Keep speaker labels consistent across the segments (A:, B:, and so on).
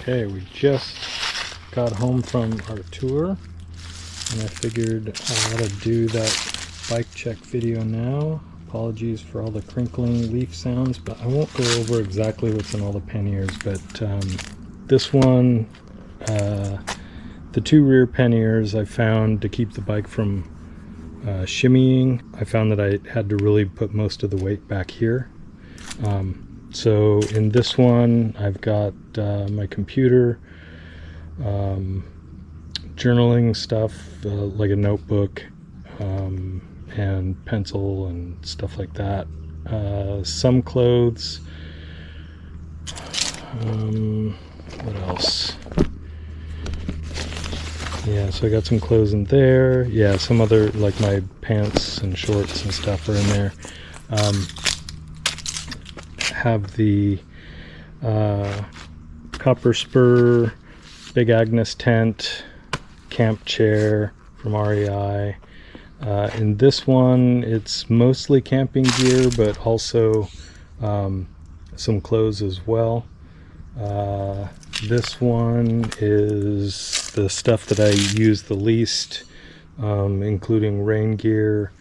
A: Okay, we just got home from our tour, and I figured I ought to do that bike check video now. Apologies for all the crinkling leaf sounds, but I won't go over exactly what's in all the panniers. But this one, the two rear panniers I found to keep the bike from shimmying. I found that I had to really put most of the weight back here. So in this one, I've got my computer, journaling stuff, like a notebook, and pencil and stuff like that. Some clothes. What else? Yeah, so I got some clothes in there. Yeah, some other, like my pants and shorts and stuff are in there. Have the copper spur, Big Agnes tent, camp chair from REI. In this one, it's mostly camping gear, but also some clothes as well. This one is the stuff that I use the least, including rain gear.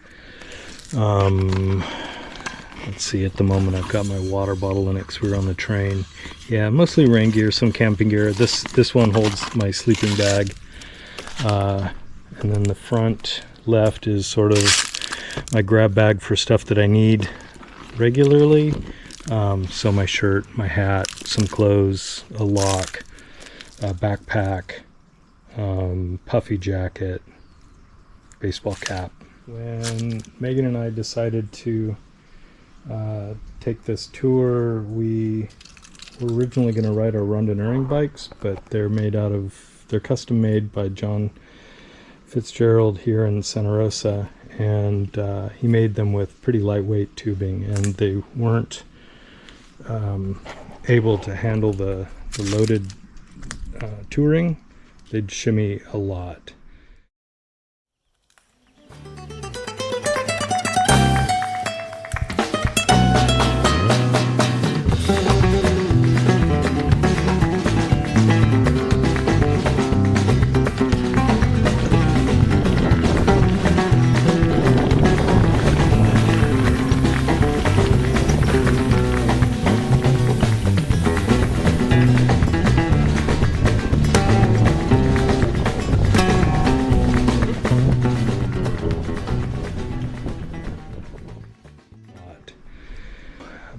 A: Let's see, at the moment I've got my water bottle in it because we're on the train. Yeah, mostly rain gear, some camping gear. This one holds my sleeping bag. And then the front left is sort of my grab bag for stuff that I need regularly. So my shirt, my hat, some clothes, a lock, a backpack, puffy jacket, baseball cap. When Megan and I decided to take this tour, we were originally going to ride our Rando and Ergon bikes, but they're custom made by John Fitzgerald here in Santa Rosa, and he made them with pretty lightweight tubing, and they weren't able to handle the loaded touring. They'd shimmy a lot.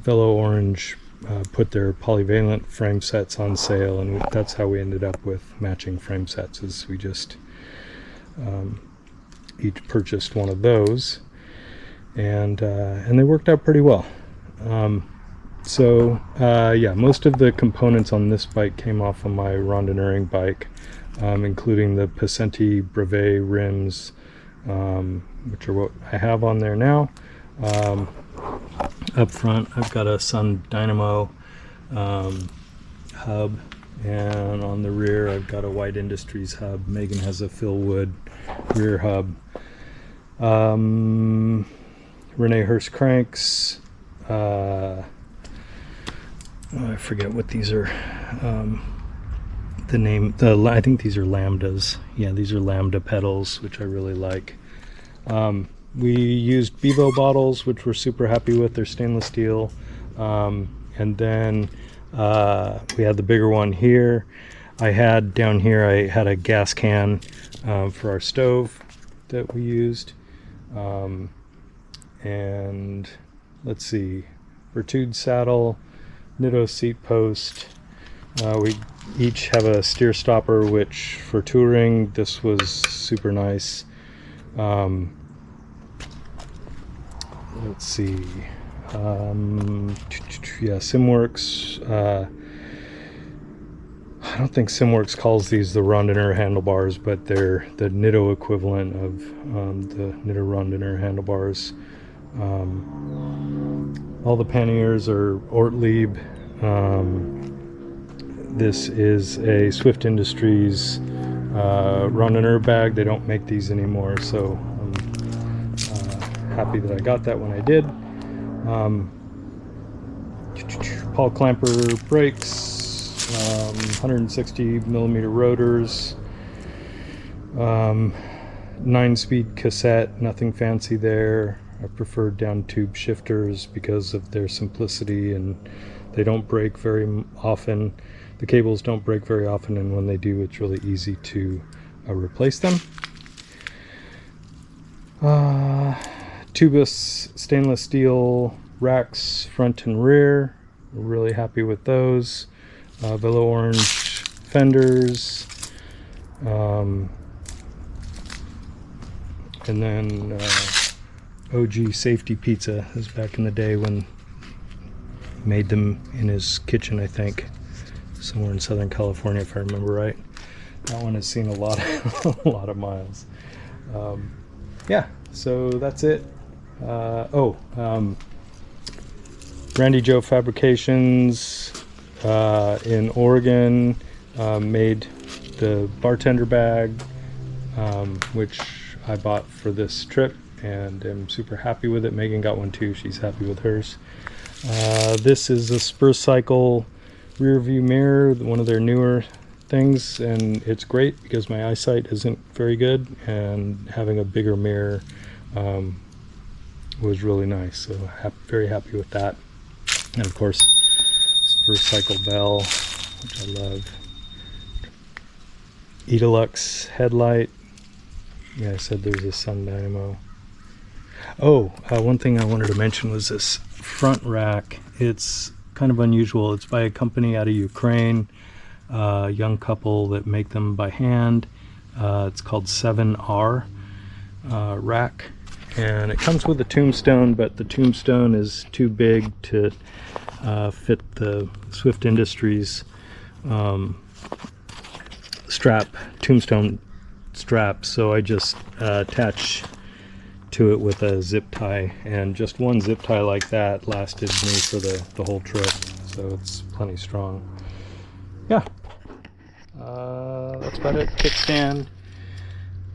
A: Fellow Orange put their Polyvalent frame sets on sale, and that's how we ended up with matching frame sets. Is we just each purchased one of those, and they worked out pretty well. Yeah, most of the components on this bike came off of my Rando and Ergon bike, including the Pacenti Brevet rims, which are what I have on there now. Up front, I've got a Sun Dynamo hub, and on the rear, I've got a White Industries hub. Megan has a Phil Wood rear hub. Rene Hurst cranks. I forget what these are. I think these are Lambdas. Yeah, these are Lambda pedals, which I really like. We used Bivo bottles, which we're super happy with. They're stainless steel. And then we had the bigger one here. Down here, I had a gas can for our stove that we used. And let's see, berthoud saddle, Nitto seat post. We each have a steer stopper, which for touring, this was super nice. Let's see, yeah, Simworks. I don't think Simworks calls these the Rando and Ergon handlebars, but they're the Nitto equivalent of the Nitto Rando and Ergon handlebars. All the panniers are ortlieb. This is a Swift Industries Rando and Ergon bag. They don't make these anymore, so happy that I got that when I did. Paul Clamper brakes, 160 millimeter rotors, 9-speed cassette, nothing fancy there. I prefer down tube shifters because of their simplicity, and they don't break very often. The cables don't break very often, and when they do, it's really easy to replace them. Tubus stainless steel racks, front and rear. Really happy with those. Velo orange fenders. And then OG Safety Pizza. This was back in the day when he made them in his kitchen, I think, somewhere in Southern California, if I remember right. That one has seen a lot of miles. Yeah, so that's it. Randy Joe Fabrications in Oregon made the bartender bag, which I bought for this trip, and am super happy with it. Megan got one too. She's happy with hers. This is a Spur Cycle rear view mirror, one of their newer things, and it's great because my eyesight isn't very good, and having a bigger mirror was really nice. So very happy with that. And of course, Spur Cycle bell, which I love. Edelux headlight. Yeah, I said there's a sun dynamo. One thing I wanted to mention was this front rack. It's kind of unusual. It's by a company out of Ukraine, a young couple that make them by hand. It's called 7R rack, and it comes with a tombstone, but the tombstone is too big to fit the Swift Industries tombstone strap, so I just attach to it with a zip tie, and just one zip tie like that lasted me for the whole trip, so it's plenty strong. Yeah, that's about it. Kickstand,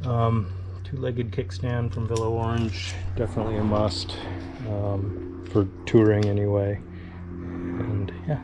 A: two-legged kickstand from Velo Orange, definitely a must for touring anyway. And yeah.